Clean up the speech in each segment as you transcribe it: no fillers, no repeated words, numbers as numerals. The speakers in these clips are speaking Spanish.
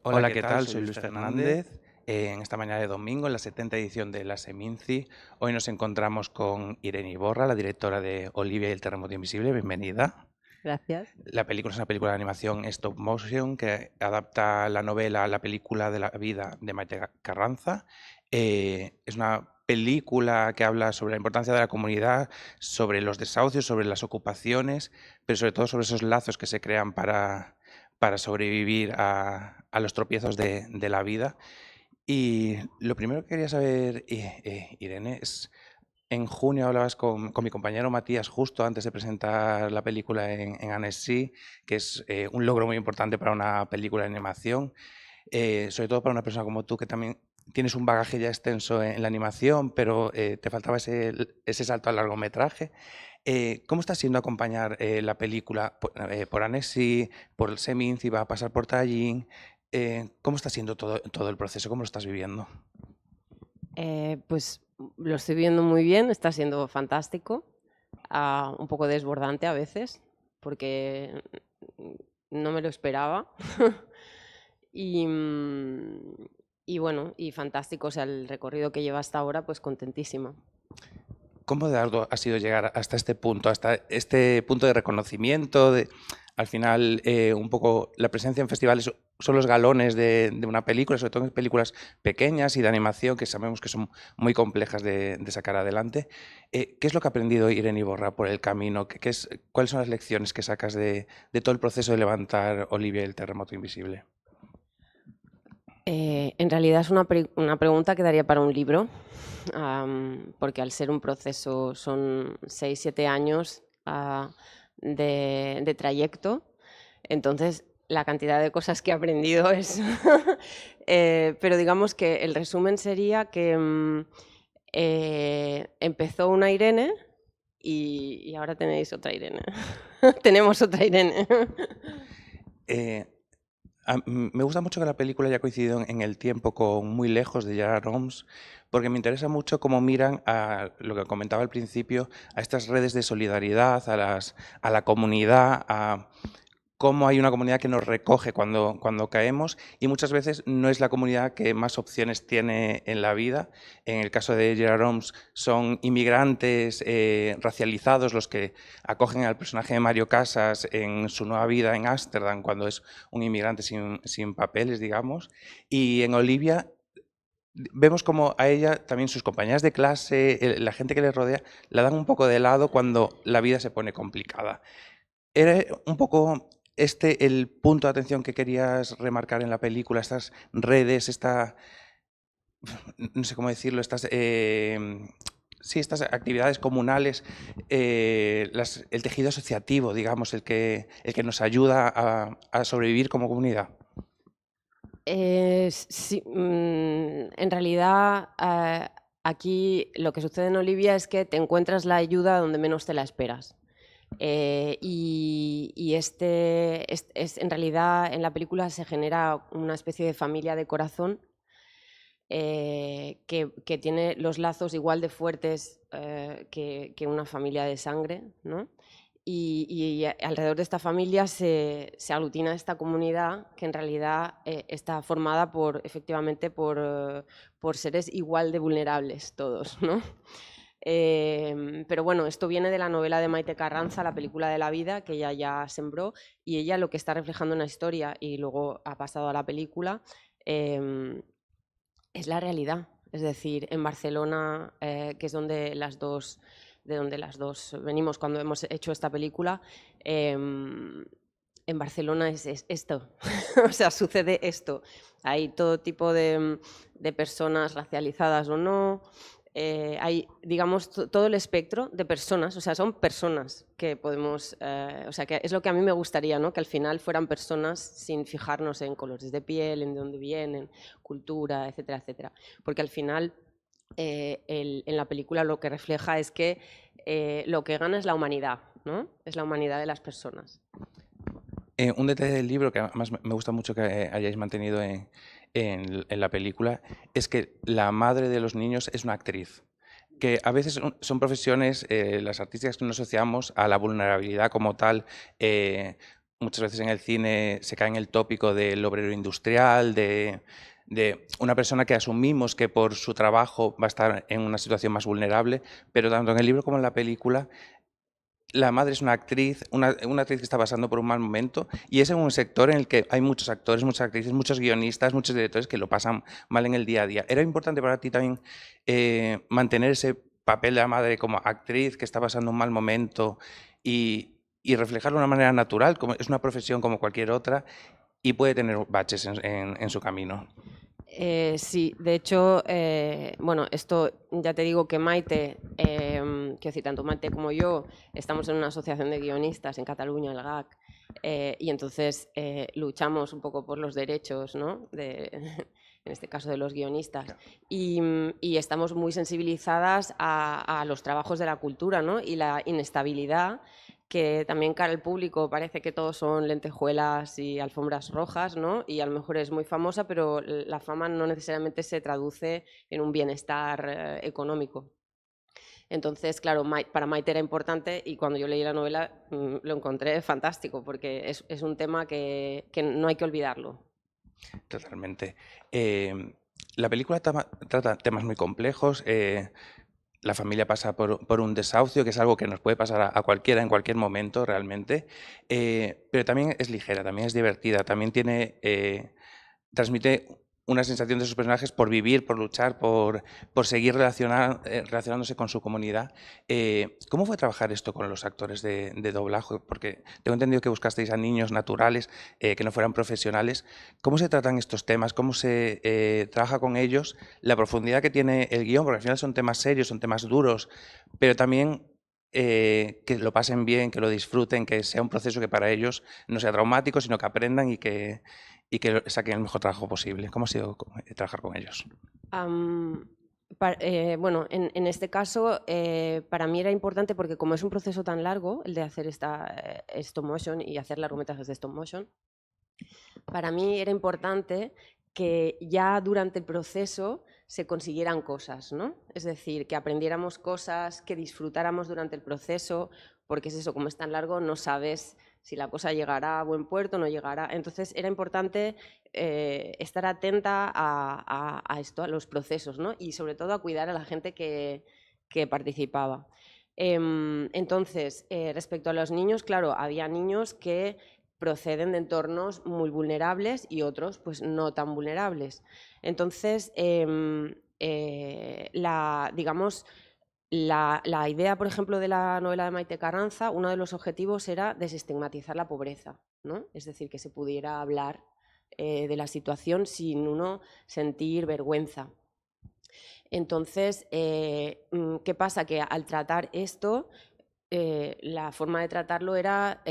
Hola, ¿qué tal? Soy Luis Fernández. En esta mañana de domingo, en la 70ª edición de la Seminci, hoy nos encontramos con Irene Iborra, la directora de Olivia y el terremoto invisible. Bienvenida. Gracias. La película es una película de animación stop motion que adapta la novela a la película de la vida de Maite Carranza. Es una película que habla sobre la importancia de la comunidad, sobre los desahucios, sobre las ocupaciones, pero sobre todo sobre esos lazos que se crean para sobrevivir a los tropiezos de la vida. Y lo primero que quería saber, Irene, es, en junio hablabas con mi compañero Matías justo antes de presentar la película en Annecy, que es un logro muy importante para una película de animación, sobre todo para una persona como tú que también tienes un bagaje ya extenso en la animación, pero te faltaba ese salto al largometraje. ¿Cómo está siendo acompañar la película por Annecy, por el Seminci, va a pasar por Tallinn? ¿Cómo está siendo todo el proceso? ¿Cómo lo estás viviendo? Pues lo estoy viendo muy bien, está siendo fantástico, un poco desbordante a veces, porque no me lo esperaba. y, y bueno, y fantástico, o sea, el recorrido que lleva hasta ahora, pues contentísima. ¿Cómo de arduo ha sido llegar hasta este punto de reconocimiento? Al final, un poco la presencia en festivales son los galones de una película, sobre todo en películas pequeñas y de animación que sabemos que son muy complejas de sacar adelante. ¿Qué es lo que ha aprendido Irene Iborra por el camino? ¿Cuáles son las lecciones que sacas de todo el proceso de levantar Olivia y el terremoto invisible? En realidad es una pregunta que daría para un libro, porque al ser un proceso son 6, 7 años de trayecto. Entonces, la cantidad de cosas que he aprendido es... pero digamos que el resumen sería que empezó una Irene y ahora tenéis otra Irene. Tenemos otra Irene. Eh, Me gusta mucho que la película haya coincidido en el tiempo con Muy lejos de J.R.R. Holmes, porque me interesa mucho cómo miran a lo que comentaba al principio, a estas redes de solidaridad, a la comunidad, a cómo hay una comunidad que nos recoge cuando caemos y muchas veces no es la comunidad que más opciones tiene en la vida. En el caso de J.R.R. Holmes son inmigrantes racializados los que acogen al personaje de Mario Casas en su nueva vida en Ámsterdam cuando es un inmigrante sin papeles, digamos. Y en Olivia vemos como a ella, también sus compañeras de clase, la gente que le rodea, la dan un poco de lado cuando la vida se pone complicada. ¿Era un poco este el punto de atención que querías remarcar en la película? Estas redes, no sé cómo decirlo, sí, estas actividades comunales, el tejido asociativo, digamos, el que nos ayuda a sobrevivir como comunidad. Sí, en realidad, aquí lo que sucede en Olivia es que te encuentras la ayuda donde menos te la esperas. En realidad en la película se genera una especie de familia de corazón que tiene los lazos igual de fuertes que una familia de sangre, ¿no? Y alrededor de esta familia se aglutina esta comunidad que en realidad está formada efectivamente por seres igual de vulnerables todos, ¿no? Pero bueno, esto viene de la novela de Maite Carranza, La película de la vida, que ella ya sembró, y ella lo que está reflejando en la historia y luego ha pasado a la película es la realidad. Es decir, en Barcelona, que es de donde las dos venimos cuando hemos hecho esta película, en Barcelona es esto, o sea, sucede esto. Hay todo tipo de personas racializadas o no, hay, digamos, todo el espectro de personas, o sea, son personas que podemos, o sea, que es lo que a mí me gustaría, ¿no? Que al final fueran personas sin fijarnos en colores de piel, en de dónde vienen, cultura, etcétera, etcétera. Porque al final, en la película lo que refleja es que lo que gana es la humanidad, ¿no? Es la humanidad de las personas. Un detalle del libro que además me gusta mucho que hayáis mantenido en la película es que la madre de los niños es una actriz, que a veces son profesiones, las artísticas que nos asociamos a la vulnerabilidad como tal, muchas veces en el cine se cae en el tópico del obrero industrial, de una persona que asumimos que por su trabajo va a estar en una situación más vulnerable, pero tanto en el libro como en la película, la madre es una actriz, una actriz que está pasando por un mal momento, y es en un sector en el que hay muchos actores, muchas actrices, muchos guionistas, muchos directores que lo pasan mal en el día a día. ¿Era importante para ti también mantener ese papel de la madre como actriz que está pasando un mal momento y reflejarlo de una manera natural? Como es una profesión como cualquier otra y puede tener baches en su camino. Sí, de hecho, bueno, esto ya te digo que Maite, quiero decir, tanto Maite como yo estamos en una asociación de guionistas en Cataluña, el GAC, y entonces luchamos un poco por los derechos, ¿no? En este caso de los guionistas, y estamos muy sensibilizadas a los trabajos de la cultura, ¿no? Y la inestabilidad que también cara al público parece que todos son lentejuelas y alfombras rojas, ¿no? Y a lo mejor es muy famosa, pero la fama no necesariamente se traduce en un bienestar económico. Entonces, claro, para Maite era importante y cuando yo leí la novela lo encontré fantástico porque es un tema que no hay que olvidarlo. Totalmente. La película trata temas muy complejos. La familia pasa por un desahucio, que es algo que nos puede pasar a cualquiera en cualquier momento realmente, pero también es ligera, también es divertida, también transmite una sensación de sus personajes por vivir, por luchar, por seguir relacionándose con su comunidad. ¿Cómo fue trabajar esto con los actores de doblaje? Porque tengo entendido que buscasteis a niños naturales, que no fueran profesionales. ¿Cómo se tratan estos temas? ¿Cómo se trabaja con ellos? La profundidad que tiene el guión, porque al final son temas serios, son temas duros, pero también que lo pasen bien, que lo disfruten, que sea un proceso que para ellos no sea traumático, sino que aprendan y que saquen el mejor trabajo posible. ¿Cómo ha sido trabajar con ellos? Bueno, en este caso para mí era importante porque como es un proceso tan largo el de hacer esta stop motion y hacer largometrajes de stop motion, para mí era importante que ya durante el proceso se consiguieran cosas, ¿no? Es decir, que aprendiéramos cosas, que disfrutáramos durante el proceso, porque es eso, como es tan largo, no sabes si la cosa llegará a buen puerto o no llegará. Entonces era importante estar atenta a esto, a los procesos, ¿no? Y sobre todo a cuidar a la gente que participaba. Entonces, respecto a los niños, claro, había niños que proceden de entornos muy vulnerables y otros pues no tan vulnerables. Entonces, digamos, la idea, por ejemplo, de la novela de Maite Carranza, uno de los objetivos era desestigmatizar la pobreza, ¿no? Es decir, que se pudiera hablar de la situación sin uno sentir vergüenza. Entonces, ¿qué pasa? Que al tratar esto, la forma de tratarlo era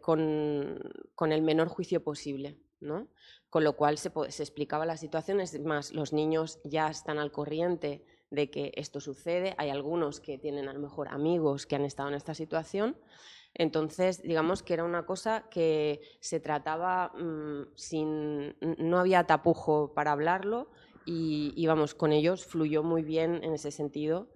con el menor juicio posible, ¿no? Con lo cual se explicaba la situación, es más, los niños ya están al corriente de que esto sucede, hay algunos que tienen a lo mejor amigos que han estado en esta situación, entonces digamos que era una cosa que se trataba no había tapujo para hablarlo y vamos, con ellos fluyó muy bien en ese sentido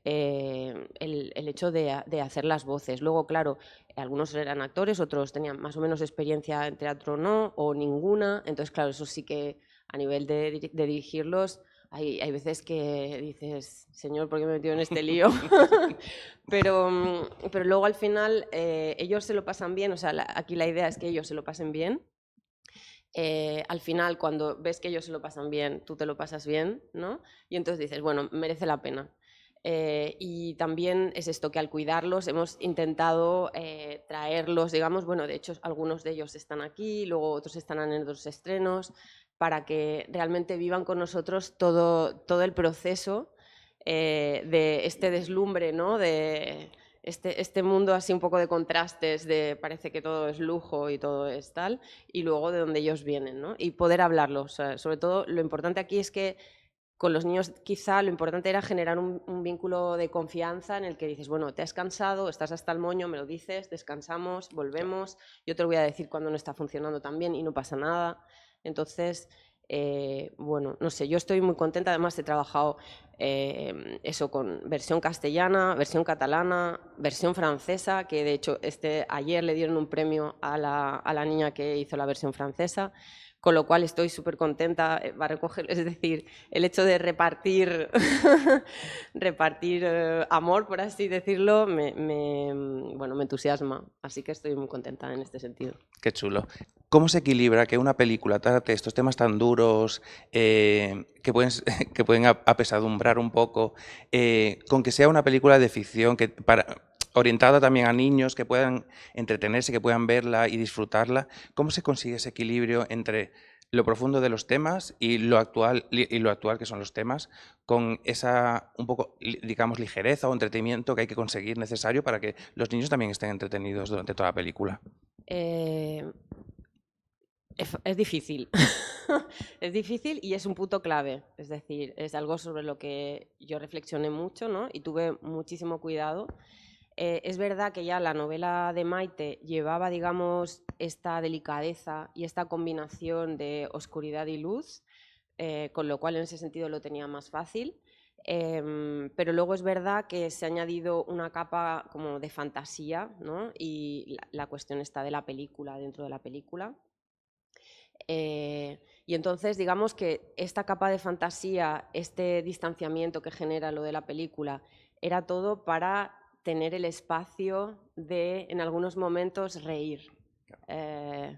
el hecho de hacer las voces. Luego, claro, algunos eran actores, otros tenían más o menos experiencia en teatro no, o ninguna. Entonces, claro, eso sí que a nivel de dirigirlos, hay veces que dices, señor, ¿por qué me he metido en este lío? pero luego al final ellos se lo pasan bien, o sea, aquí la idea es que ellos se lo pasen bien. Al final, cuando ves que ellos se lo pasan bien, tú te lo pasas bien, ¿no? Y entonces dices, bueno, merece la pena. Y también es esto que al cuidarlos hemos intentado traerlos, digamos, bueno, de hecho algunos de ellos están aquí, luego otros están en otros estrenos, para que realmente vivan con nosotros todo el proceso de este deslumbre, ¿no? De este mundo así un poco de contrastes, de parece que todo es lujo y todo es tal, y luego de donde ellos vienen, ¿no? Y poder hablarlos. O sea, sobre todo lo importante aquí es que con los niños quizá lo importante era generar un vínculo de confianza en el que dices, bueno, te has cansado, estás hasta el moño, me lo dices, descansamos, volvemos, yo te lo voy a decir cuando no está funcionando tan bien y no pasa nada. Entonces, Bueno, no sé, yo estoy muy contenta. Además, he trabajado eso con versión castellana, versión catalana, versión francesa, que de hecho ayer le dieron un premio a la niña que hizo la versión francesa, con lo cual estoy súper contenta. Va a recoger, es decir, el hecho de repartir, repartir amor, por así decirlo, bueno, me entusiasma. Así que estoy muy contenta en este sentido. Qué chulo. ¿Cómo se equilibra que una película trate estos temas tan duros, que pueden, que pueden apesadumbrar un poco, con que sea una película de ficción orientada también a niños que puedan entretenerse, que puedan verla y disfrutarla? ¿Cómo se consigue ese equilibrio entre lo profundo de los temas y lo actual que son los temas, con esa un poco, digamos, ligereza o entretenimiento que hay que conseguir necesario para que los niños también estén entretenidos durante toda la película? Eh, es difícil. Es difícil y es un punto clave. Es decir, es algo sobre lo que yo reflexioné mucho, ¿no? Y tuve muchísimo cuidado. Es verdad que ya la novela de Maite llevaba, digamos, esta delicadeza y esta combinación de oscuridad y luz, con lo cual en ese sentido lo tenía más fácil. Pero luego es verdad que se ha añadido una capa como de fantasía, ¿no? Y la cuestión está de la película, dentro de la película. Y entonces, digamos que esta capa de fantasía, este distanciamiento que genera lo de la película, era todo para tener el espacio de, en algunos momentos, reír. Eh,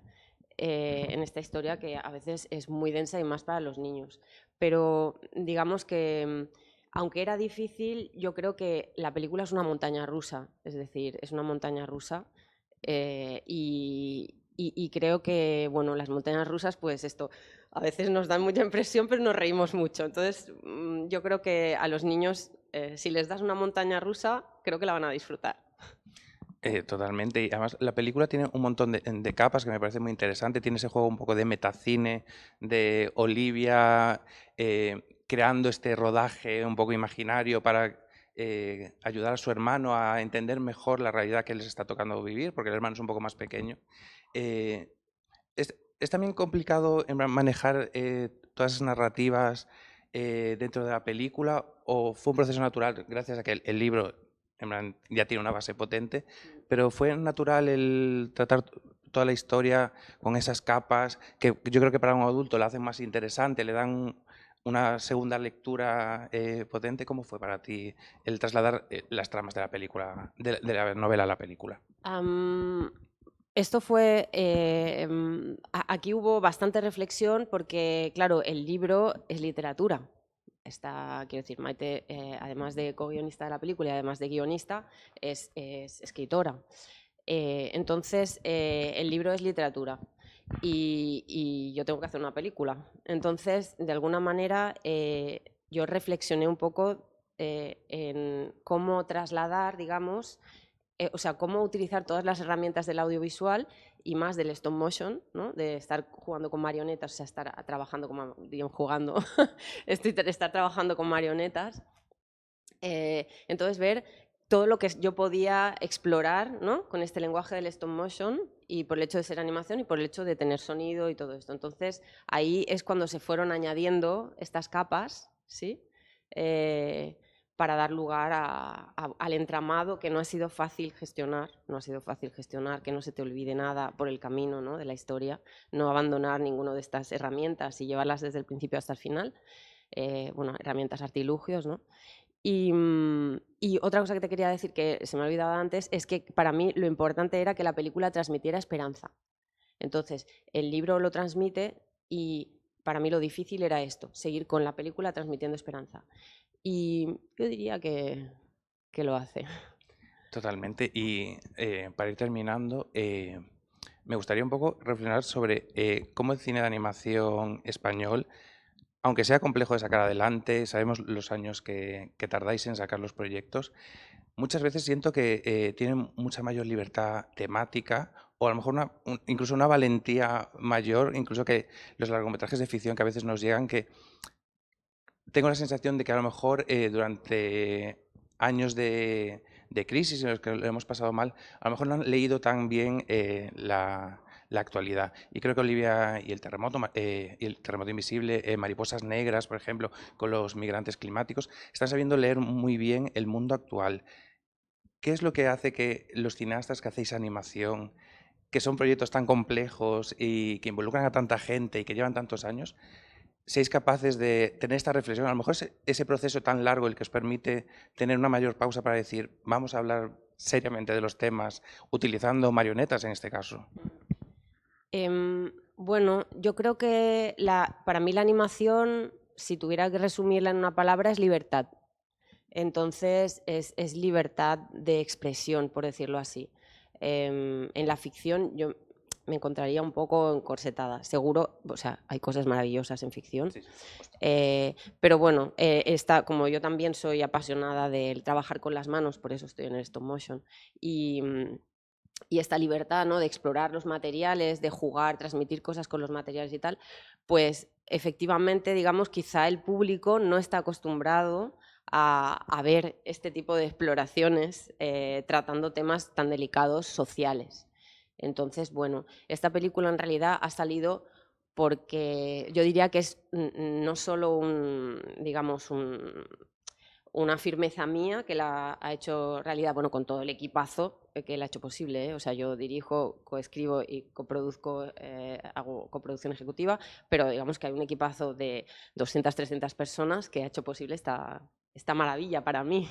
en esta historia que a veces es muy densa y más para los niños. Pero digamos que, aunque era difícil, yo creo que la película es una montaña rusa, es decir, es una montaña rusa. Y creo que, bueno, las montañas rusas, pues esto, a veces nos dan mucha impresión, pero nos reímos mucho. Entonces, yo creo que a los niños, si les das una montaña rusa, creo que la van a disfrutar. Totalmente. Y además la película tiene un montón de capas que me parece muy interesante. Tiene ese juego un poco de metacine, de Olivia creando este rodaje un poco imaginario para ayudar a su hermano a entender mejor la realidad que les está tocando vivir, porque el hermano es un poco más pequeño. Eh, es también complicado manejar todas esas narrativas dentro de la película, o fue un proceso natural gracias a que el libro ya tiene una base potente, pero fue natural el tratar toda la historia con esas capas que yo creo que para un adulto la hacen más interesante, le dan una segunda lectura potente. ¿Cómo fue para ti el trasladar las tramas de la película, de la novela a la película? Esto fue, aquí hubo bastante reflexión porque, claro, el libro es literatura. Quiero decir, Maite, además de co-guionista de la película y además de guionista, es escritora. Entonces, el libro es literatura y yo tengo que hacer una película. Entonces, de alguna manera, yo reflexioné un poco en cómo trasladar, digamos, o sea, cómo utilizar todas las herramientas del audiovisual y más del stop motion, ¿no? De estar jugando con marionetas, o sea, estar trabajando como, digamos, jugando, estar trabajando con marionetas. Entonces, ver todo lo que yo podía explorar, ¿no? Con este lenguaje del stop motion, y por el hecho de ser animación y por el hecho de tener sonido y todo esto. Entonces, ahí es cuando se fueron añadiendo estas capas, ¿sí? Para dar lugar al entramado que no ha sido fácil gestionar, que no se te olvide nada por el camino, ¿no? De la historia, no abandonar ninguna de estas herramientas y llevarlas desde el principio hasta el final. Bueno, herramientas, artilugios, ¿no? Y otra cosa que te quería decir, que se me ha olvidado antes, es que para mí lo importante era que la película transmitiera esperanza. Entonces, el libro lo transmite y para mí lo difícil era esto, seguir con la película transmitiendo esperanza. Y yo diría que lo hace. Totalmente. Y para ir terminando, me gustaría un poco reflexionar sobre cómo el cine de animación español, aunque sea complejo de sacar adelante, sabemos los años que tardáis en sacar los proyectos, muchas veces siento que tienen mucha mayor libertad temática, o a lo mejor incluso una valentía mayor, incluso que los largometrajes de ficción que a veces nos llegan, que tengo la sensación de que a lo mejor durante años de crisis en los que lo hemos pasado mal, a lo mejor no han leído tan bien la la actualidad. Y creo que Olivia y el terremoto invisible, Mariposas negras, por ejemplo, con los migrantes climáticos, están sabiendo leer muy bien el mundo actual. ¿Qué es lo que hace que los cineastas que hacéis animación, que son proyectos tan complejos y que involucran a tanta gente y que llevan tantos años, seáis capaces de tener esta reflexión? A lo mejor ese proceso tan largo el que os permite tener una mayor pausa para decir, vamos a hablar seriamente de los temas, utilizando marionetas en este caso. Bueno, yo creo que para mí la animación, si tuviera que resumirla en una palabra, es libertad. Entonces, es libertad de expresión, por decirlo así. En la ficción yo me encontraría un poco encorsetada. Seguro, o sea, hay cosas maravillosas en ficción. Sí, por supuesto. Pero bueno, como yo también soy apasionada del trabajar con las manos, por eso estoy en el stop motion, y esta libertad, ¿no?, de explorar los materiales, de jugar, transmitir cosas con los materiales y tal, pues efectivamente, digamos, quizá el público no está acostumbrado a ver este tipo de exploraciones tratando temas tan delicados sociales. Entonces, bueno, esta película en realidad ha salido porque yo diría que es no solo digamos, una firmeza mía que la ha hecho realidad, bueno, con todo el equipazo que la ha hecho posible, ¿eh? O sea, yo dirijo, coescribo y coproduzco, hago coproducción ejecutiva, pero digamos que hay un equipazo de 200, 300 personas que ha hecho posible esta maravilla para mí.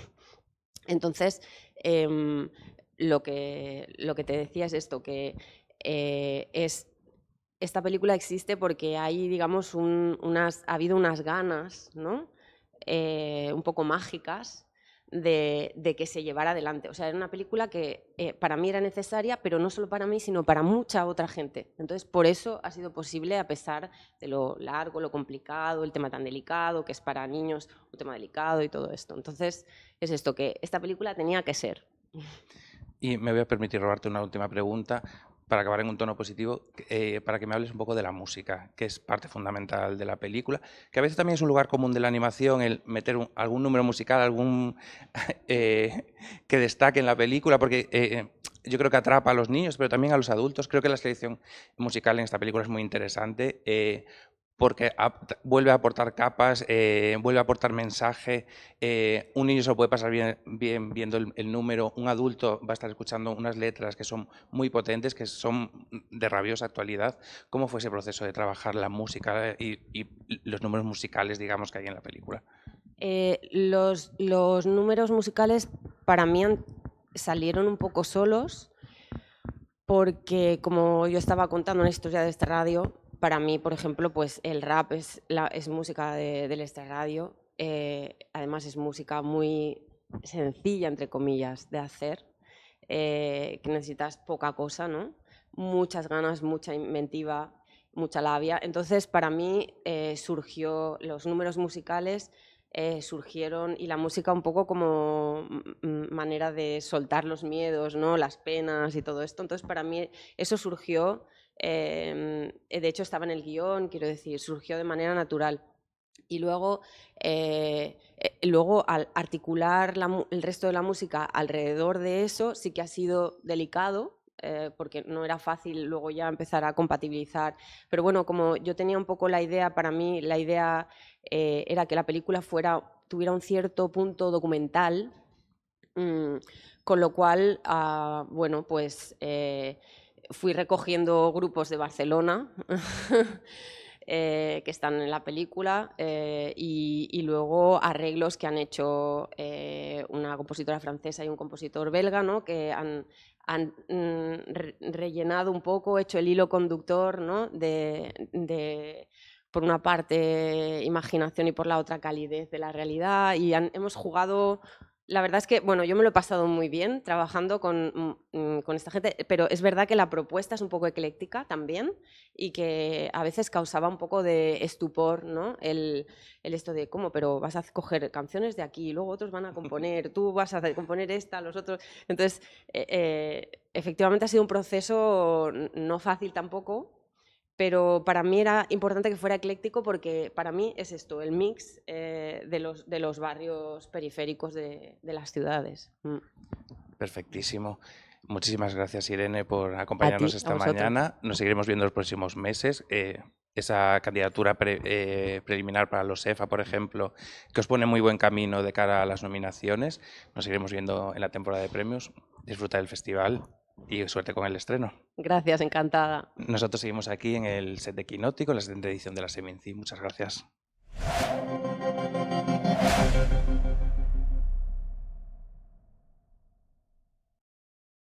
Entonces, lo que te decía es esto, que esta película existe porque hay, digamos, ha habido unas ganas, ¿no?, un poco mágicas de que se llevara adelante. O sea, era una película que para mí era necesaria, pero no solo para mí, sino para mucha otra gente. Entonces, por eso ha sido posible, a pesar de lo largo, lo complicado, el tema tan delicado, que es para niños un tema delicado y todo esto. Entonces, es esto, que esta película tenía que ser. Y me voy a permitir robarte una última pregunta para acabar en un tono positivo, para que me hables un poco de la música, que es parte fundamental de la película, que a veces también es un lugar común de la animación, el meter algún número musical, que destaque en la película, porque yo creo que atrapa a los niños, pero también a los adultos. Creo que la selección musical en esta película es muy interesante, porque vuelve a aportar capas, vuelve a aportar mensaje. Un niño se lo puede pasar bien viendo el número, un adulto va a estar escuchando unas letras que son muy potentes, que son de rabiosa actualidad. ¿Cómo fue ese proceso de trabajar la música y los números musicales, digamos, que hay en la película? Los números musicales para mí salieron un poco solos porque, como yo estaba contando una historia de esta radio, para mí, por ejemplo, pues el rap es música del extrarradio. Además es música muy sencilla, entre comillas, de hacer, que necesitas poca cosa, ¿no? Muchas ganas, mucha inventiva, mucha labia. Entonces, para mí surgió los números musicales, surgieron, y la música un poco como manera de soltar los miedos, ¿no?, las penas y todo esto. Entonces, para mí eso surgió, de hecho estaba en el guión, quiero decir, surgió de manera natural. Y luego, al articular el resto de la música alrededor de eso, sí que ha sido delicado, porque no era fácil luego ya empezar a compatibilizar. Pero bueno, como yo tenía un poco la idea, para mí la idea era que la película tuviera un cierto punto documental, con lo cual, bueno, pues fui recogiendo grupos de Barcelona que están en la película, y luego arreglos que han hecho una compositora francesa y un compositor belga, ¿no?, que han rellenado un poco, hecho el hilo conductor, ¿no?, por una parte imaginación y por la otra calidez de la realidad, y hemos jugado. La verdad es que, bueno, yo me lo he pasado muy bien trabajando con esta gente, pero es verdad que la propuesta es un poco ecléctica también, y que a veces causaba un poco de estupor, ¿no?, el esto de cómo, pero vas a coger canciones de aquí, luego otros van a componer, tú vas a componer esta, los otros. Entonces, efectivamente ha sido un proceso no fácil tampoco, pero para mí era importante que fuera ecléctico, porque para mí es esto, el mix de los barrios periféricos de las ciudades. Perfectísimo. Muchísimas gracias, Irene, por A ti, acompañarnos a esta vosotros. mañana. Nos seguiremos viendo los próximos meses. Esa candidatura preliminar para los EFA, por ejemplo, que os pone muy buen camino de cara a las nominaciones. Nos seguiremos viendo en la temporada de premios. Disfruta del festival y suerte con el estreno. Gracias, encantada. Nosotros seguimos aquí en el set de Quinótico, en la 70ª edición de la Seminci. Muchas gracias.